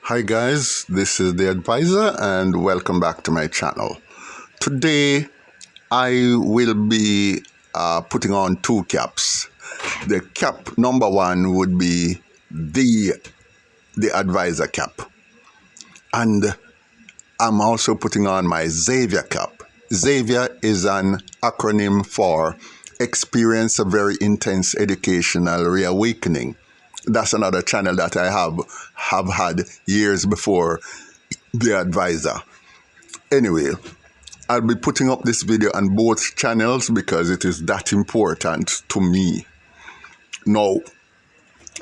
Hi guys, this is the advisor and welcome back to my channel. Today I will be putting on two caps. The cap number one would be the advisor cap, and I'm also putting on my Xavier cap. Xavier is an acronym for Experience a Very Intense Educational Reawakening. That's another channel that I have had years before the advisor. Anyway, I'll be putting up this video on both channels because it is that important to me. No,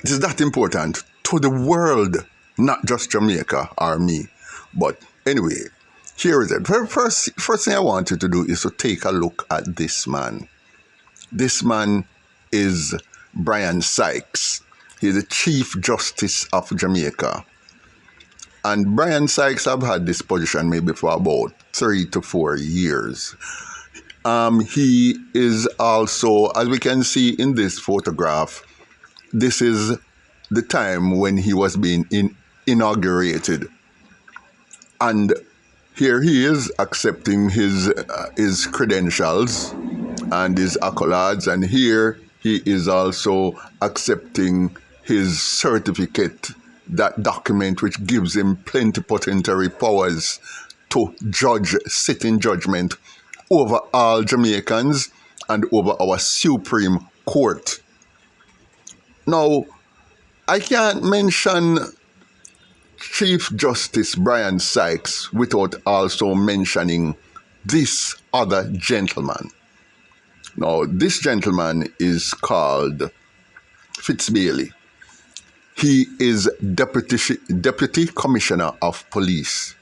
it is that important to the world, not just Jamaica or me. But anyway, here is it. First thing I want you to do is to take a look at this man. This man is Bryan Sykes. He's the Chief Justice of Jamaica. And Bryan Sykes have had this position maybe for about 3 to 4 years. He is also, as we can see in this photograph, this is the time when he was being inaugurated. And here he is accepting his credentials and his accolades, and here he is also accepting his certificate, that document which gives him plenipotentiary powers to sit in judgment over all Jamaicans and over our Supreme Court. Now, I can't mention Chief Justice Bryan Sykes without also mentioning this other gentleman. Now, this gentleman is called Bailey. He is Deputy Commissioner of Police.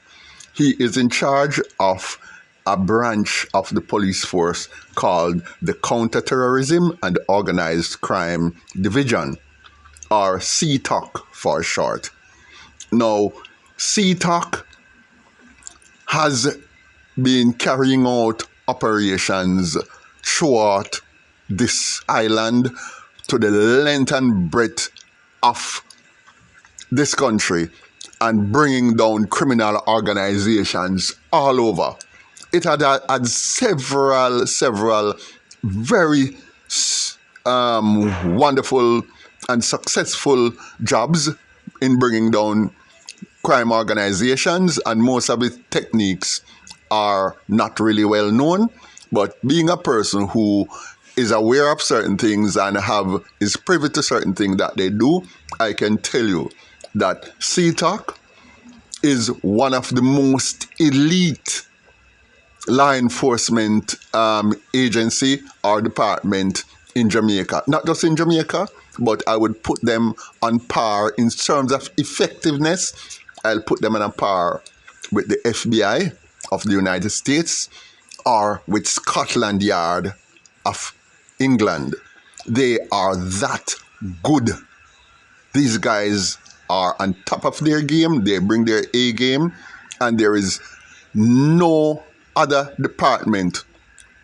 He is in charge of a branch of the police force called the Counterterrorism and Organized Crime Division, or CTOC for short. Now, CTOC has been carrying out operations throughout this island to the length and breadth of this country and bringing down criminal organizations all over. It had several very wonderful and successful jobs in bringing down crime organizations, and most of its techniques are not really well known. But being a person who is aware of certain things and is privy to certain things that they do, I can tell you that CTOC is one of the most elite law enforcement agency or department in Jamaica. Not just in Jamaica, but I would put them on par in terms of effectiveness. I'll put them on a par with the FBI of the United States or with Scotland Yard of England. They are that good. These guys are on top of their game. They bring their A game, and there is no other department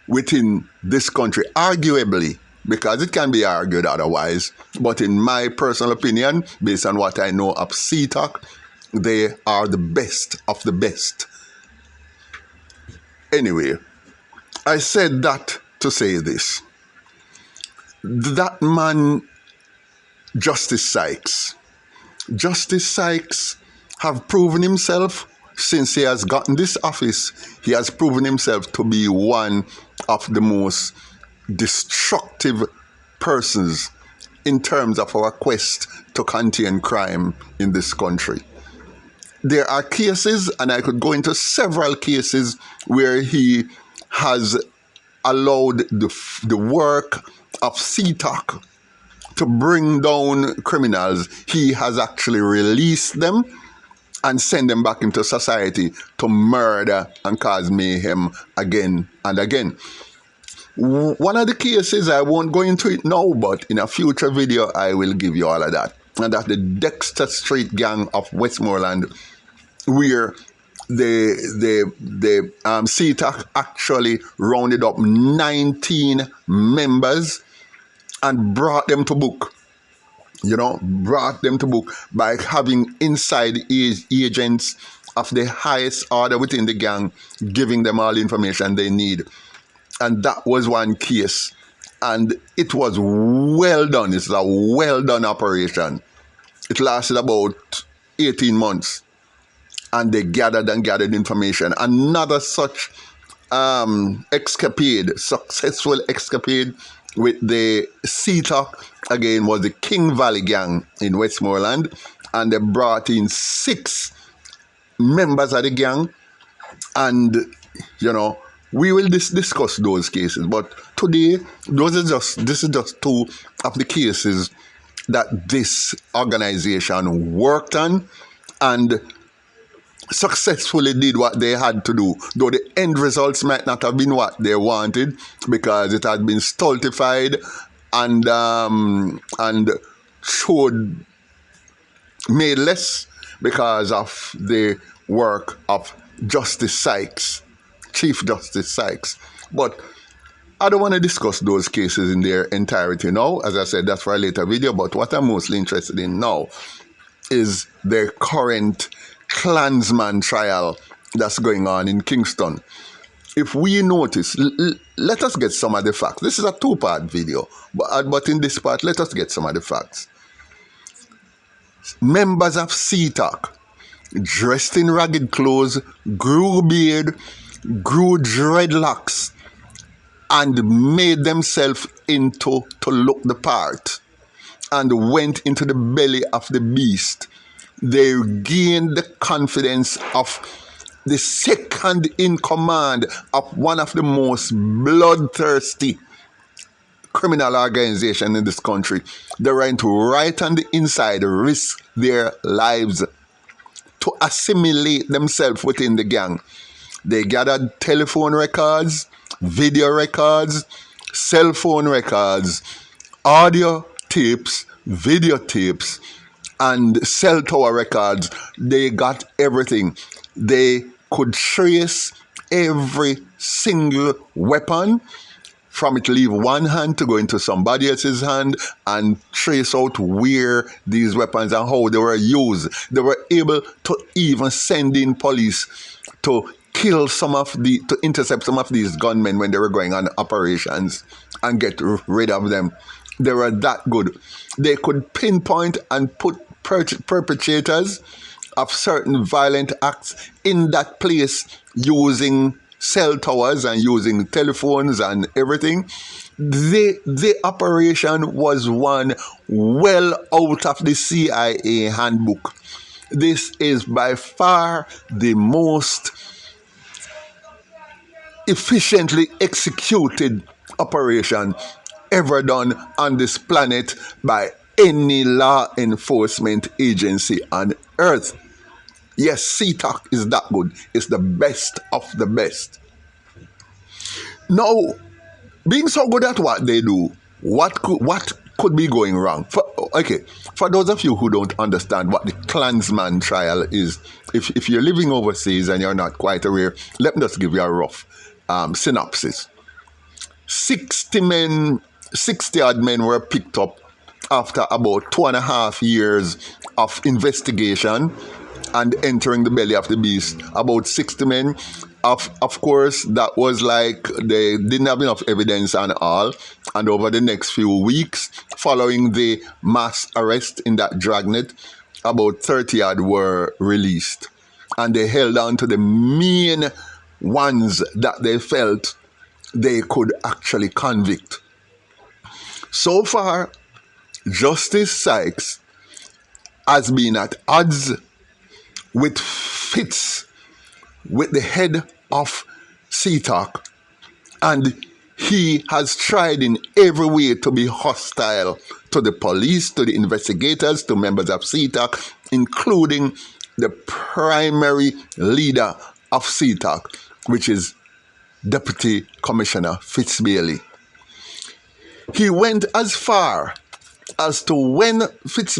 within this country, arguably, because it can be argued otherwise, but in my personal opinion, based on what I know of CTOC, they are the best of the best. Anyway, I said that to say this. That man, Justice Sykes have proven himself since he has gotten this office. He has proven himself to be one of the most destructive persons in terms of our quest to contain crime in this country. There are cases, and I could go into several cases, where he has allowed the work of CTOC to bring down criminals. He has actually released them and send them back into society to murder and cause mayhem again and again. One of the cases, I won't go into it now, but in a future video I will give you all of that. And that's the Dexter Street Gang of Westmoreland, where the CTOC actually rounded up 19 members and brought them to book. brought them to book by having inside agents of the highest order within the gang, giving them all the information they need. And that was one case. And it was well done. It's a well done operation. It lasted about 18 months. And they gathered information. Another such successful escapade with the CETA, again, was the King Valley gang in Westmoreland. And they brought in 6 members of the gang. And, we will discuss those cases. But today, this is just 2 of the cases that this organization worked on and successfully did what they had to do, though the end results might not have been what they wanted, because it had been stultified and showed made less because of the work of Justice Sykes, Chief Justice Sykes. But I don't want to discuss those cases in their entirety now. As I said, that's for a later video. But what I'm mostly interested in now is the current Klansman trial that's going on in Kingston. If we notice, let us get some of the facts. This is a 2-part video, but in this part, let us get some of the facts. Members of CETAC, dressed in ragged clothes, grew beard, grew dreadlocks, and made themselves to look the part, and went into the belly of the beast. They gained the confidence of the second in command of one of the most bloodthirsty criminal organizations in this country. They went right on the inside, risk their lives to assimilate themselves within the gang. They gathered telephone records, video records, cell phone records, audio tapes, videotapes, and cell tower records. They got everything. They could trace every single weapon from it leave one hand to go into somebody else's hand, and trace out where these weapons and how they were used. They were able to even send in police to to intercept some of these gunmen when they were going on operations and get rid of them. They were that good. They could pinpoint and put perpetrators of certain violent acts in that place using cell towers and using telephones and everything. The operation was one well out of the CIA handbook. This is by far the most efficiently executed operation ever done on this planet by any law enforcement agency on earth. Yes, CETAC is that good. It's the best of the best. Now, being so good at what they do, what could be going wrong? For those of you who don't understand what the Klansman trial is, if you're living overseas and you're not quite aware, let me just give you a rough synopsis. 60 odd men were picked up after about 2.5 years of investigation and entering the belly of the beast. About 60 men. Of course, that was like they didn't have enough evidence and all. And over the next few weeks, following the mass arrest in that dragnet, about 30 odd were released. And they held on to the main ones that they felt they could actually convict. So far, Justice Sykes has been at odds with with the head of CETAC, and he has tried in every way to be hostile to the police, to the investigators, to members of CETAC, including the primary leader of CETAC, which is Deputy Commissioner Bailey. He went as far as to, when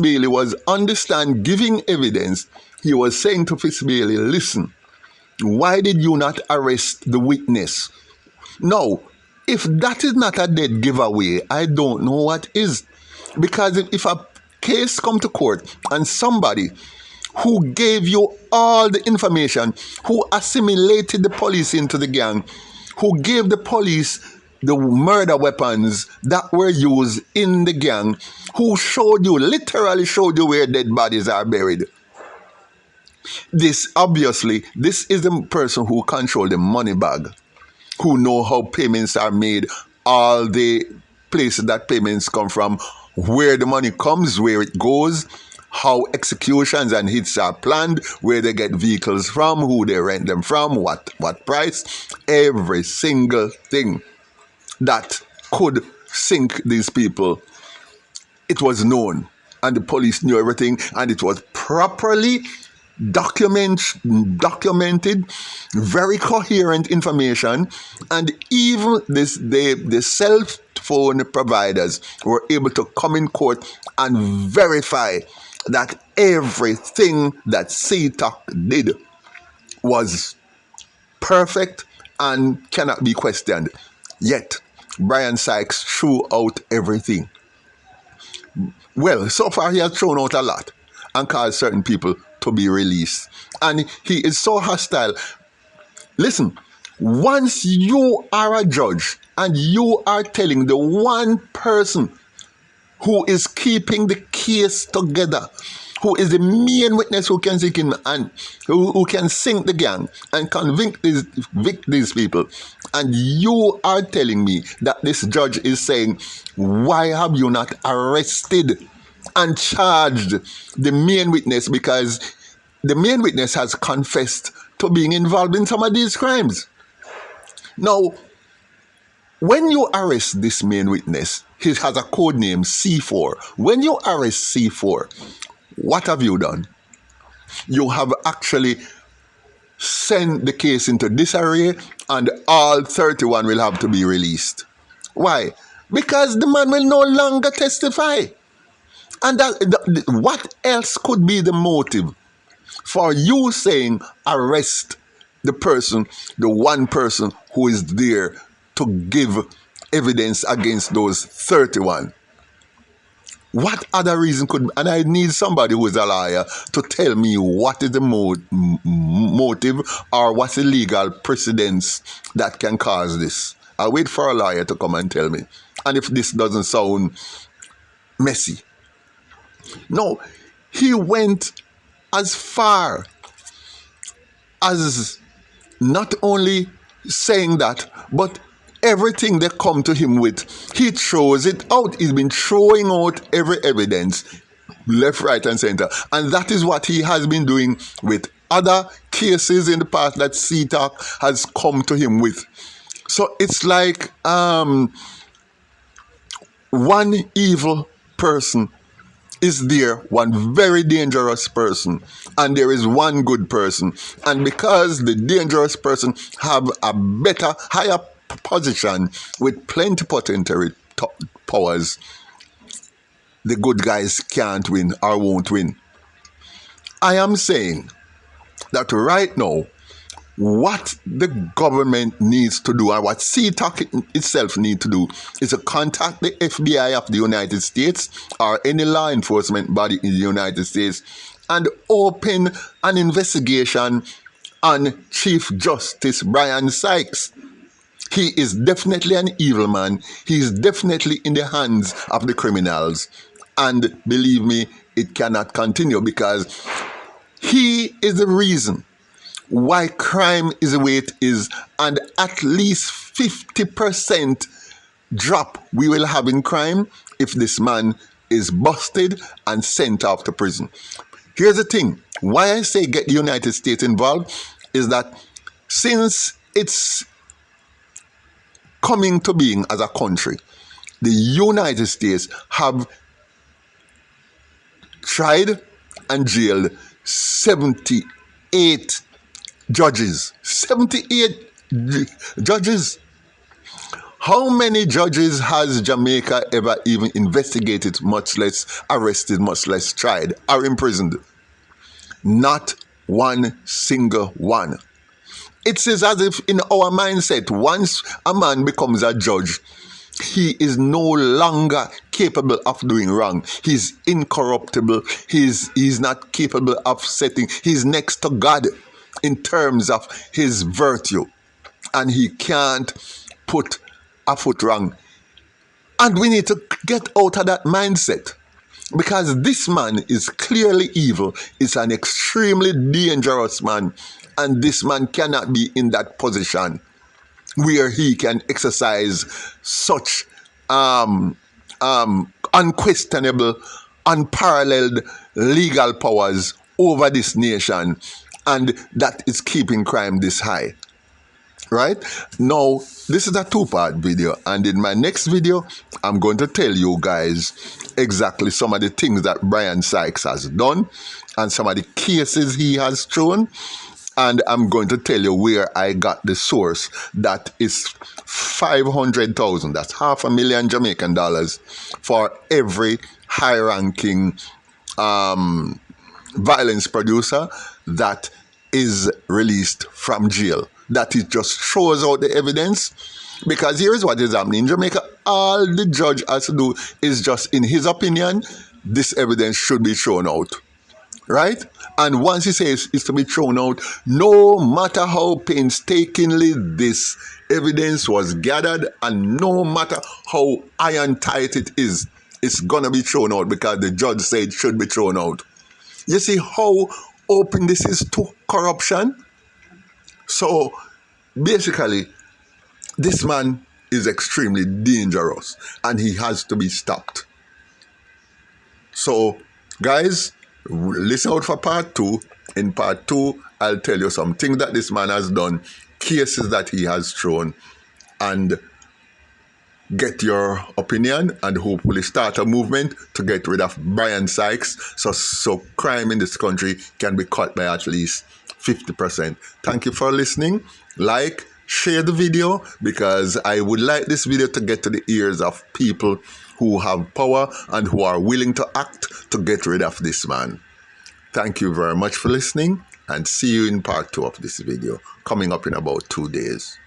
Bailey was on the stand giving evidence, he was saying to Bailey, listen, why did you not arrest the witness? Now, if that is not a dead giveaway, I don't know what is. Because if a case come to court and somebody who gave you all the information, who assimilated the police into the gang, who gave the police the murder weapons that were used in the gang, who literally showed you where dead bodies are buried. This is the person who controls the money bag, who know how payments are made, all the places that payments come from, where the money comes, where it goes, how executions and hits are planned, where they get vehicles from, who they rent them from, what price, every single thing that could sink these people. It was known, and the police knew everything, and it was properly documented, very coherent information, and even the cell phone providers were able to come in court and verify that everything that CTOC did was perfect and cannot be questioned. Yet, Bryan Sykes threw out everything. Well, so far he has thrown out a lot and caused certain people to be released. And he is so hostile. Listen, once you are a judge and you are telling the one person who is keeping the case together, who is the main witness who can sink him and who can sink the gang and convict these people, and you are telling me that this judge is saying, why have you not arrested and charged the main witness, because the main witness has confessed to being involved in some of these crimes? Now, when you arrest this main witness, he has a code name C4. When you arrest C4, what have you done? You have actually sent the case into disarray, and all 31 will have to be released. Why? Because the man will no longer testify. And what else could be the motive for you saying arrest the person, the one person who is there to give evidence against those 31? What other reason could, and I need somebody who is a lawyer to tell me what is the motive or what's the legal precedence that can cause this. I'll wait for a lawyer to come and tell me. And if this doesn't sound messy. No, he went as far as not only saying that, but everything they come to him with, he throws it out. He's been throwing out every evidence, left, right, and center. And that is what he has been doing with other cases in the past that CTOC has come to him with. So it's like one evil person is there, one very dangerous person, and there is one good person. And because the dangerous person have a better, higher position with plenipotentiary powers, the good guys can't win or won't win. I am saying that right now, what the government needs to do, and what CTOC itself needs to do, is to contact the FBI of the United States or any law enforcement body in the United States and open an investigation on Chief Justice Bryan Sykes. He is definitely an evil man. He is definitely in the hands of the criminals. And believe me, it cannot continue, because he is the reason why crime is the way it is, and at least 50% drop we will have in crime if this man is busted and sent off to prison. Here's the thing. Why I say get the United States involved is that since it's coming to being as a country, the United States have tried and jailed 78 judges. 78 judges. How many judges has Jamaica ever even investigated, much less arrested, much less tried or imprisoned? Not one single one. It's as if in our mindset, once a man becomes a judge, He is no longer capable of doing wrong. He's incorruptible. He's not capable of setting. He's next to God in terms of his virtue. And he can't put a foot wrong. And we need to get out of that mindset. Because this man is clearly evil. He's an extremely dangerous man. And this man cannot be in that position where he can exercise such unquestionable, unparalleled legal powers over this nation, and that is keeping crime this high. Right? Now, this is a two-part video, and in my next video, I'm going to tell you guys exactly some of the things that Bryan Sykes has done and some of the cases he has thrown. And I'm going to tell you where I got the source that is 500,000, that's $500,000 Jamaican dollars for every high-ranking violence producer that is released from jail. That it just throws out the evidence. Because here's what is happening. In Jamaica, all the judge has to do is just, in his opinion, this evidence should be thrown out. Right? And once he says it's to be thrown out, no matter how painstakingly this evidence was gathered and no matter how iron tight it is, it's going to be thrown out because the judge said it should be thrown out. You see how open this is to corruption? So basically, this man is extremely dangerous and he has to be stopped. So, guys, listen out for part 2. In part 2, I'll tell you some things that this man has done, cases that he has thrown, and get your opinion and hopefully start a movement to get rid of Bryan Sykes so crime in this country can be cut by at least 50%. Thank you for listening. Like, share the video because I would like this video to get to the ears of people who have power and who are willing to act to get rid of this man. Thank you very much for listening and see you in part 2 of this video coming up in about 2 days.